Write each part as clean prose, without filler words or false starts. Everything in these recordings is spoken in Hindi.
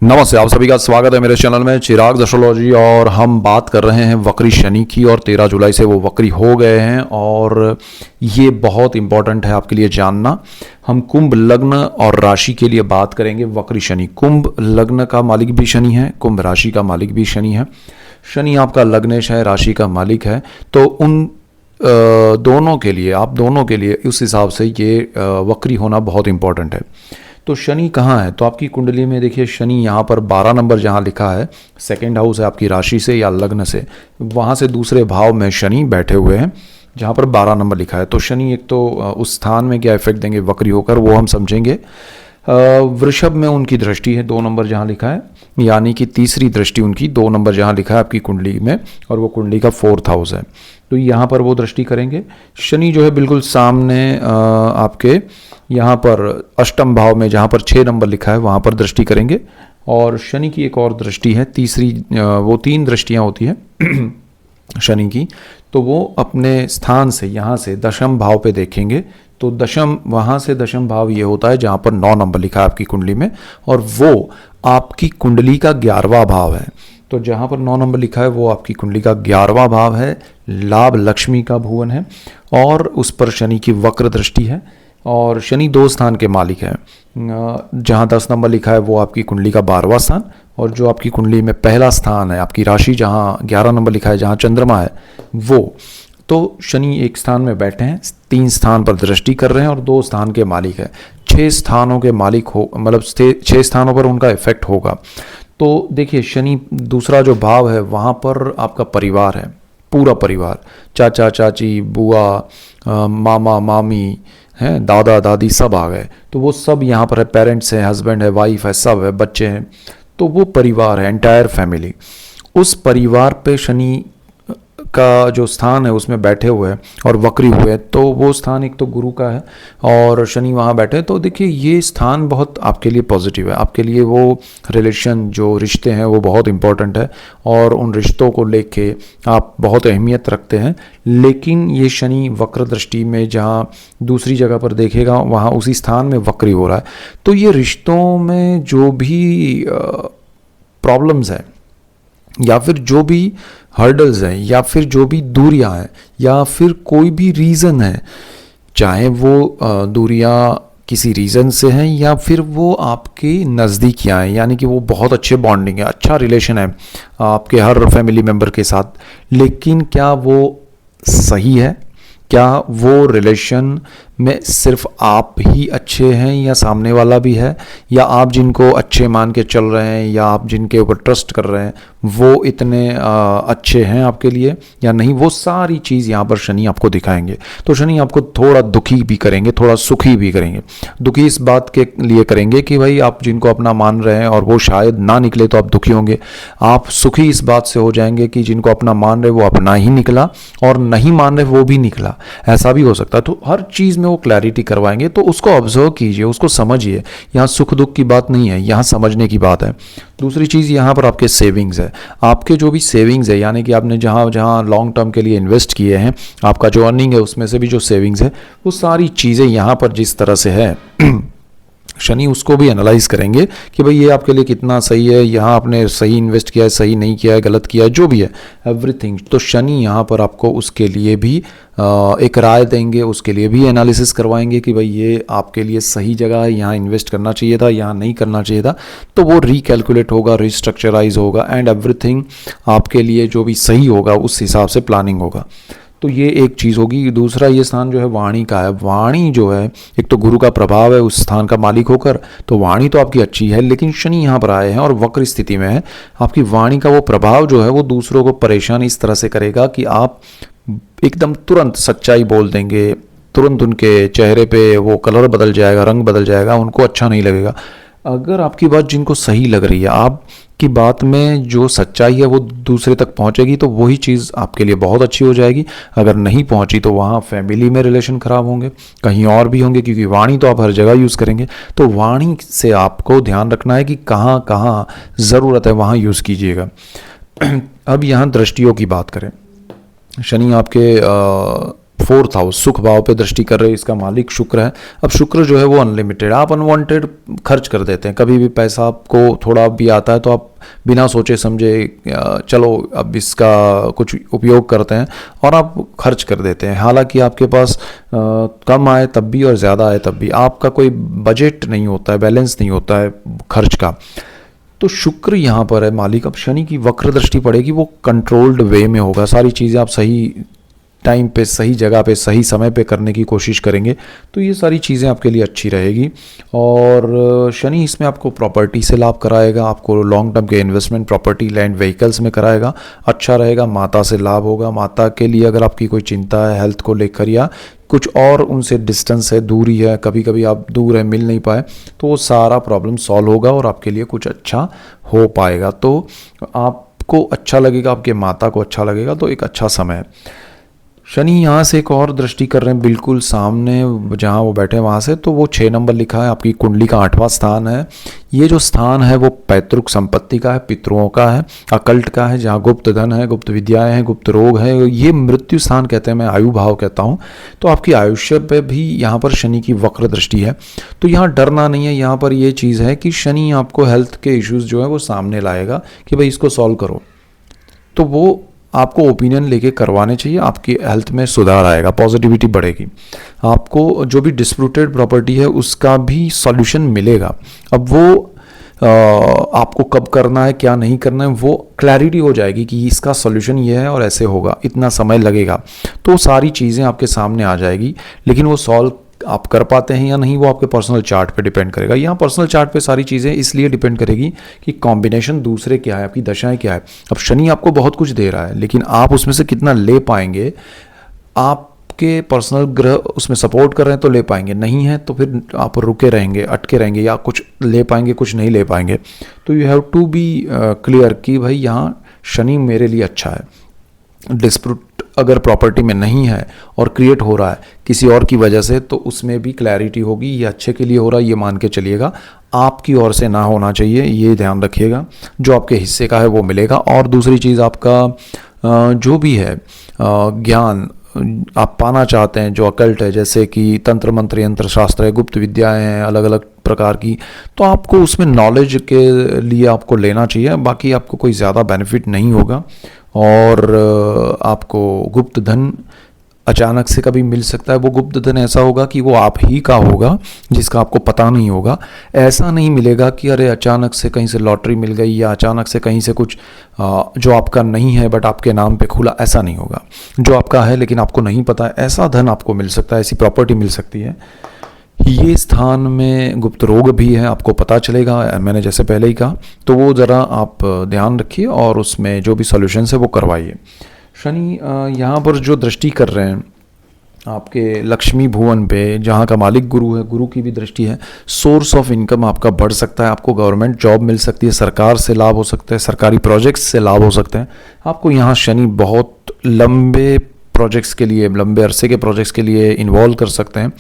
नमस्ते, आप सभी का स्वागत है मेरे चैनल में चिराग एस्ट्रोलॉजी। और हम बात कर रहे हैं वक्री शनि की, और 13 जुलाई से वो वक्री हो गए हैं और ये बहुत इंपॉर्टेंट है आपके लिए जानना। हम कुंभ लग्न और राशि के लिए बात करेंगे। वक्री शनि, कुंभ लग्न का मालिक भी शनि है, कुंभ राशि का मालिक भी शनि है। शनि आपका लग्नेश है, राशि का मालिक है, तो उन दोनों के लिए, आप दोनों के लिए उस हिसाब से ये वक्री होना बहुत इंपॉर्टेंट है। तो शनि कहाँ है? तो आपकी कुंडली में देखिए, शनि यहाँ पर 12 नंबर जहाँ लिखा है, सेकंड हाउस है आपकी राशि से या लग्न से, वहाँ से दूसरे भाव में शनि बैठे हुए हैं जहाँ पर 12 नंबर लिखा है। तो शनि एक तो उस स्थान में क्या इफेक्ट देंगे वक्री होकर, वो हम समझेंगे। वृषभ में उनकी दृष्टि है 2 नंबर जहाँ लिखा है, यानी कि तीसरी दृष्टि उनकी 2 नंबर जहाँ लिखा है आपकी कुंडली में, और वो कुंडली का 4th हाउस है। तो यहाँ पर वो दृष्टि करेंगे। शनि जो है बिल्कुल सामने आपके यहाँ पर अष्टम भाव में जहाँ पर 6 नंबर लिखा है वहाँ पर दृष्टि करेंगे। और शनि की एक और दृष्टि है, तीसरी, वो 3 दृष्टियाँ होती है शनि की, तो वो अपने स्थान से यहाँ से दशम भाव पे देखेंगे। तो दशम, वहाँ से दशम भाव ये होता है जहाँ पर 9 नंबर लिखा है आपकी कुंडली में, और वो आपकी कुंडली का 11वां भाव है। तो जहाँ पर 9 नंबर लिखा है वो आपकी कुंडली का 11वां भाव है, लाभ लक्ष्मी का भुवन है, और उस पर शनि की वक्र दृष्टि है। और शनि 2 स्थान के मालिक है। जहाँ 10 नंबर लिखा है वो आपकी कुंडली का 12वां स्थान, और जो आपकी कुंडली में पहला स्थान है आपकी राशि, जहाँ 11 नंबर लिखा है, जहाँ चंद्रमा है, वो तो शनि एक स्थान में बैठे हैं, 3 स्थान पर दृष्टि कर रहे हैं और 2 स्थान के मालिक है। 6 स्थानों के मालिक हो, मतलब 6 स्थानों पर उनका इफेक्ट होगा। तो देखिए, शनि दूसरा जो भाव है वहाँ पर आपका परिवार है, पूरा परिवार, चाचा चाची, बुआ, मामा मामी हैं, दादा दादी, सब आ गए। तो वो सब यहाँ पर है, पेरेंट्स हैं, हस्बैंड है, वाइफ है, सब है, बच्चे हैं। तो वो परिवार है, एंटायर फैमिली। उस परिवार पे शनि का जो स्थान है उसमें बैठे हुए हैं और वक्री हुए हैं। तो वो स्थान एक तो गुरु का है और शनि वहाँ बैठे। तो देखिए, ये स्थान बहुत आपके लिए पॉजिटिव है, आपके लिए वो रिलेशन, जो रिश्ते हैं वो बहुत इंपॉर्टेंट है, और उन रिश्तों को लेके आप बहुत अहमियत रखते हैं। लेकिन ये शनि वक्र दृष्टि में जहाँ दूसरी जगह पर देखेगा, वहाँ उसी स्थान में वक्री हो रहा है। तो ये रिश्तों में जो भी प्रॉब्लम्स हैं, या फिर जो भी हर्डल्स हैं, या फिर जो भी दूरियां हैं, या फिर कोई भी रीज़न है, चाहे वो दूरियां किसी रीज़न से हैं या फिर वो आपके नज़दीकियाँ हैं, यानी कि वो बहुत अच्छे बॉन्डिंग है, अच्छा रिलेशन है आपके हर फैमिली मेम्बर के साथ, लेकिन क्या वो सही है? क्या वो रिलेशन में सिर्फ आप ही अच्छे हैं या सामने वाला भी है, या आप जिनको अच्छे मान के चल रहे हैं या आप जिनके ऊपर ट्रस्ट कर रहे हैं वो इतने अच्छे हैं आपके लिए या नहीं? वो सारी चीज़ यहाँ पर शनि आपको दिखाएंगे। तो शनि आपको थोड़ा दुखी भी करेंगे, थोड़ा सुखी भी करेंगे। दुखी इस बात के लिए करेंगे कि भाई आप जिनको अपना मान रहे हैं और वो शायद ना निकले तो आप दुखी होंगे। आप सुखी इस बात से हो जाएंगे कि जिनको अपना मान रहे वो अपना ही निकला, और नहीं मान रहे वो भी निकला, ऐसा भी हो सकता है। तो हर चीज़ में वो क्लैरिटी करवाएंगे। तो उसको ऑब्जर्व कीजिए, उसको समझिए। यहाँ सुख दुख की बात नहीं है, यहाँ समझने की बात है। दूसरी चीज़, यहाँ पर आपके सेविंग्स है, आपके जो भी सेविंग्स है, यानी कि आपने जहाँ जहाँ लॉन्ग टर्म के लिए इन्वेस्ट किए हैं, आपका जो अर्निंग है उसमें से भी जो सेविंग्स है, वो सारी चीज़ें यहाँ पर जिस तरह से है शनि उसको भी एनालाइज करेंगे कि भाई ये आपके लिए कितना सही है, यहाँ आपने सही इन्वेस्ट किया है, सही नहीं किया है, गलत किया है, जो भी है, एवरीथिंग। तो शनि यहाँ पर आपको उसके लिए भी एक राय देंगे, उसके लिए भी एनालिसिस करवाएंगे कि भाई ये आपके लिए सही जगह है, यहाँ इन्वेस्ट करना चाहिए था, यहाँ नहीं करना चाहिए था। तो वो रिकैलकुलेट होगा, रिस्ट्रक्चराइज होगा, एंड एवरीथिंग आपके लिए जो भी सही होगा उस हिसाब से प्लानिंग होगा। तो ये एक चीज़ होगी। दूसरा, ये स्थान जो है वाणी का है। वाणी जो है, एक तो गुरु का प्रभाव है उस स्थान का मालिक होकर, तो वाणी तो आपकी अच्छी है, लेकिन शनि यहाँ पर आए हैं और वक्र स्थिति में है। आपकी वाणी का वो प्रभाव जो है वो दूसरों को परेशान इस तरह से करेगा कि आप एकदम तुरंत सच्चाई बोल देंगे, तुरंत उनके चेहरे पे वो कलर बदल जाएगा, रंग बदल जाएगा, उनको अच्छा नहीं लगेगा। अगर आपकी बात जिनको सही लग रही है, आपकी बात में जो सच्चाई है वो दूसरे तक पहुंचेगी, तो वही चीज़ आपके लिए बहुत अच्छी हो जाएगी। अगर नहीं पहुंची तो वहाँ फैमिली में रिलेशन खराब होंगे, कहीं और भी होंगे, क्योंकि वाणी तो आप हर जगह यूज़ करेंगे। तो वाणी से आपको ध्यान रखना है कि कहाँ कहाँ ज़रूरत है वहाँ यूज़ कीजिएगा। अब यहाँ दृष्टियों की बात करें। शनि आपके फोर्थ हाउस सुख भाव पे दृष्टि कर रहे हैं, इसका मालिक शुक्र है। अब शुक्र जो है वो अनलिमिटेड, आप अनवांटेड खर्च कर देते हैं, कभी भी पैसा आपको थोड़ा भी आता है तो आप बिना सोचे समझे चलो अब इसका कुछ उपयोग करते हैं और आप खर्च कर देते हैं। हालांकि आपके पास कम आए तब भी और ज़्यादा आए तब भी आपका कोई बजट नहीं होता है, बैलेंस नहीं होता है खर्च का। तो शुक्र यहाँ पर है मालिक। अब शनि की वक्र दृष्टि पड़ेगी, वो कंट्रोल्ड वे में होगा, सारी चीज़ें आप सही टाइम पे सही जगह पे सही समय पे करने की कोशिश करेंगे, तो ये सारी चीज़ें आपके लिए अच्छी रहेगी। और शनि इसमें आपको प्रॉपर्टी से लाभ कराएगा, आपको लॉन्ग टर्म के इन्वेस्टमेंट प्रॉपर्टी लैंड व्हीकल्स में कराएगा, अच्छा रहेगा। माता से लाभ होगा, माता के लिए अगर आपकी कोई चिंता है हेल्थ को लेकर या कुछ और उनसे डिस्टेंस है, दूरी है, कभी कभी आप दूर है मिल नहीं पाए, तो वो सारा प्रॉब्लम सॉल्व होगा और आपके लिए कुछ अच्छा हो पाएगा। तो आपको अच्छा लगेगा, आपके माता को अच्छा लगेगा, तो एक अच्छा समय है। शनि यहाँ से एक और दृष्टि कर रहे हैं बिल्कुल सामने जहाँ वो बैठे हैं वहाँ से, तो वो 6 नंबर लिखा है, आपकी कुंडली का 8वां स्थान है। ये जो स्थान है वो पैतृक संपत्ति का है, पितरों का है, अकल्ट का है, जहाँ गुप्त धन है, गुप्त विद्याएं हैं, गुप्त रोग है। ये मृत्यु स्थान कहते हैं, मैं आयु भाव कहता हूँ। तो आपकी आयुष्य पे भी यहाँ पर शनि की वक्र दृष्टि है, तो यहाँ डरना नहीं है। यहाँ पर ये चीज़ है कि शनि आपको हेल्थ के इश्यूज़ जो है वो सामने लाएगा कि भाई इसको सॉल्व करो, तो वो आपको ओपिनियन लेके करवाने चाहिए, आपकी हेल्थ में सुधार आएगा, पॉजिटिविटी बढ़ेगी, आपको जो भी डिस्प्यूटेड प्रॉपर्टी है उसका भी सॉल्यूशन मिलेगा। अब वो आपको कब करना है क्या नहीं करना है वो क्लैरिटी हो जाएगी कि इसका सॉल्यूशन ये है और ऐसे होगा, इतना समय लगेगा, तो सारी चीज़ें आपके सामने आ जाएगी। लेकिन वो सॉल्व आप कर पाते हैं या नहीं वो आपके पर्सनल चार्ट पे डिपेंड करेगा। यहाँ पर्सनल चार्ट पे सारी चीज़ें इसलिए डिपेंड करेगी कि कॉम्बिनेशन दूसरे क्या है, आपकी दशाएं क्या है। अब शनि आपको बहुत कुछ दे रहा है, लेकिन आप उसमें से कितना ले पाएंगे, आपके पर्सनल ग्रह उसमें सपोर्ट कर रहे हैं तो ले पाएंगे, नहीं है तो फिर आप रुके रहेंगे, अटके रहेंगे, या कुछ ले पाएंगे कुछ नहीं ले पाएंगे। तो you have to be clear कि भाई यहाँ शनि मेरे लिए अच्छा है। डिस्प्यूट अगर प्रॉपर्टी में नहीं है और क्रिएट हो रहा है किसी और की वजह से, तो उसमें भी क्लैरिटी होगी, ये अच्छे के लिए हो रहा है, ये मान के चलिएगा, आपकी ओर से ना होना चाहिए, ये ध्यान रखिएगा। जो आपके हिस्से का है वो मिलेगा। और दूसरी चीज़ आपका जो भी है ज्ञान आप पाना चाहते हैं, जो अकल्ट है, जैसे कि तंत्र मंत्र यंत्र शास्त्र है, गुप्त विद्याएं हैं अलग अलग प्रकार की, तो आपको उसमें नॉलेज के लिए आपको लेना चाहिए, बाकी आपको कोई ज़्यादा बेनिफिट नहीं होगा। और आपको गुप्त धन अचानक से कभी मिल सकता है, वो गुप्त धन ऐसा होगा कि वो आप ही का होगा जिसका आपको पता नहीं होगा। ऐसा नहीं मिलेगा कि अरे अचानक से कहीं से लॉटरी मिल गई या अचानक से कहीं से कुछ जो आपका नहीं है बट आपके नाम पे खुला, ऐसा नहीं होगा। जो आपका है लेकिन आपको नहीं पता है, ऐसा धन आपको मिल सकता है, ऐसी प्रॉपर्टी मिल सकती है। ये स्थान में गुप्त रोग भी है, आपको पता चलेगा, मैंने जैसे पहले ही कहा, तो वो ज़रा आप ध्यान रखिए और उसमें जो भी सॉल्यूशंस है वो करवाइए। शनि यहाँ पर जो दृष्टि कर रहे हैं आपके लक्ष्मी भुवन पे, जहाँ का मालिक गुरु है, गुरु की भी दृष्टि है। सोर्स ऑफ इनकम आपका बढ़ सकता है, आपको गवर्नमेंट जॉब मिल सकती है, सरकार से लाभ हो सकता है, सरकारी प्रोजेक्ट्स से लाभ हो सकते हैं। आपको यहाँ शनि बहुत लंबे प्रोजेक्ट्स के लिए, लंबे अरसे के प्रोजेक्ट्स के लिए इन्वॉल्व कर सकते हैं।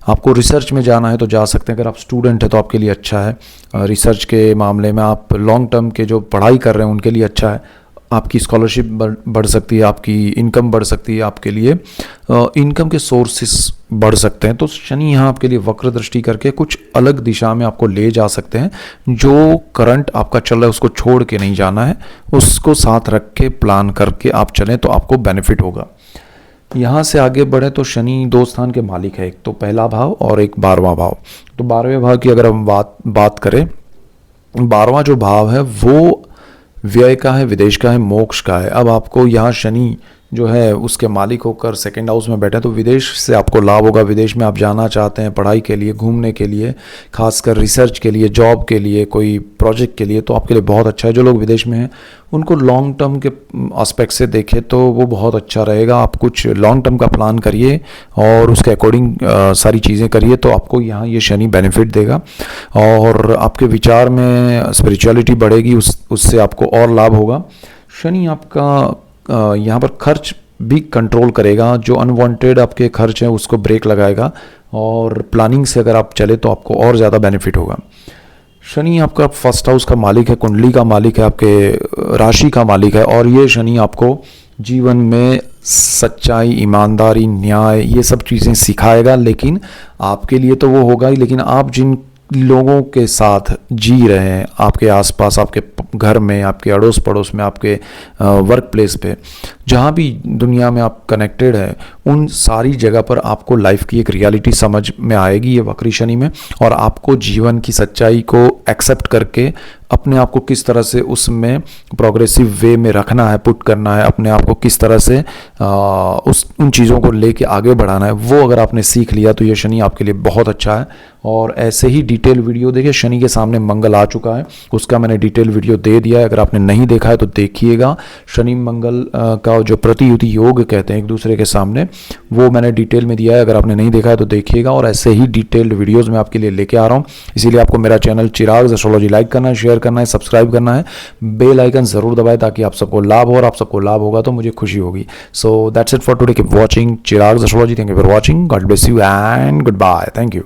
आपको रिसर्च में जाना है तो जा सकते हैं, अगर आप स्टूडेंट हैं तो आपके लिए अच्छा है। रिसर्च के मामले में आप लॉन्ग टर्म के जो पढ़ाई कर रहे हैं उनके लिए अच्छा है, आपकी स्कॉलरशिप बढ़ सकती है, आपकी इनकम बढ़ सकती है, आपके लिए इनकम के सोर्सेस बढ़ सकते हैं। तो शनि यहाँ आपके लिए वक्र दृष्टि करके कुछ अलग दिशा में आपको ले जा सकते हैं। जो करंट आपका चल रहा है उसको छोड़ के नहीं जाना है, उसको साथ रख के प्लान करके आप चलें तो आपको बेनिफिट होगा। यहाँ से आगे बढ़े तो शनि 2 स्थान के मालिक है, एक तो पहला भाव और एक 12वां भाव। तो 12वें भाव की अगर हम बात करें, 12वां जो भाव है वो व्यय का है, विदेश का है, मोक्ष का है। अब आपको यहाँ शनि जो है उसके मालिक होकर सेकंड हाउस में बैठे, तो विदेश से आपको लाभ होगा। विदेश में आप जाना चाहते हैं पढ़ाई के लिए, घूमने के लिए, खासकर रिसर्च के लिए, जॉब के लिए, कोई प्रोजेक्ट के लिए, तो आपके लिए बहुत अच्छा है। जो लोग विदेश में हैं उनको लॉन्ग टर्म के एस्पेक्ट से देखें तो वो बहुत अच्छा रहेगा। आप कुछ लॉन्ग टर्म का प्लान करिए और उसके अकॉर्डिंग सारी चीज़ें करिए, तो आपको यहाँ ये शनि बेनिफिट देगा और आपके विचार में स्पिरिचुअलिटी बढ़ेगी, उससे आपको और लाभ होगा। शनि आपका यहाँ पर खर्च भी कंट्रोल करेगा, जो अनवांटेड आपके खर्च हैं उसको ब्रेक लगाएगा और प्लानिंग से अगर आप चले तो आपको और ज़्यादा बेनिफिट होगा। शनि आपका फर्स्ट हाउस का मालिक है, कुंडली का मालिक है, आपके राशि का मालिक है, और ये शनि आपको जीवन में सच्चाई, ईमानदारी, न्याय, ये सब चीज़ें सिखाएगा। लेकिन आपके लिए तो वो होगा ही, लेकिन आप जिन लोगों के साथ जी रहे हैं, आपके आसपास, आपके घर में, आपके अड़ोस पड़ोस में, आपके वर्क प्लेस पे, जहाँ भी दुनिया में आप कनेक्टेड है, उन सारी जगह पर आपको लाइफ की एक रियलिटी समझ में आएगी ये वक्री शनि में। और आपको जीवन की सच्चाई को एक्सेप्ट करके अपने आप को किस तरह से उसमें प्रोग्रेसिव वे में रखना है, पुट करना है, अपने आप को किस तरह से उन चीज़ों को लेके आगे बढ़ाना है, वो अगर आपने सीख लिया तो ये शनि आपके लिए बहुत अच्छा है। और ऐसे ही डिटेल वीडियो देखिए, शनि के सामने मंगल आ चुका है, उसका मैंने डिटेल वीडियो दे दिया है, अगर आपने नहीं देखा है तो देखिएगा। शनि मंगल का जो प्रतियुति योग कहते हैं एक दूसरे के सामने, वो मैंने डिटेल में दिया है, अगर आपने नहीं देखा है तो देखिएगा। और ऐसे ही डिटेल्ड वीडियोज़ मैं आपके लिए लेके आ रहा हूँ, इसीलिए आपको मेरा चैनल चिराग एस्ट्रोलॉजी लाइक करना है, शेयर करना है, सब्सक्राइब करना है, बेल आइकन ज़रूर दबाएं ताकि आप सबको लाभ हो, और आप सबको लाभ होगा तो मुझे खुशी होगी। So that's it for today, keep watching Chirag astrology. Thank you for watching, God bless you and goodbye, thank you.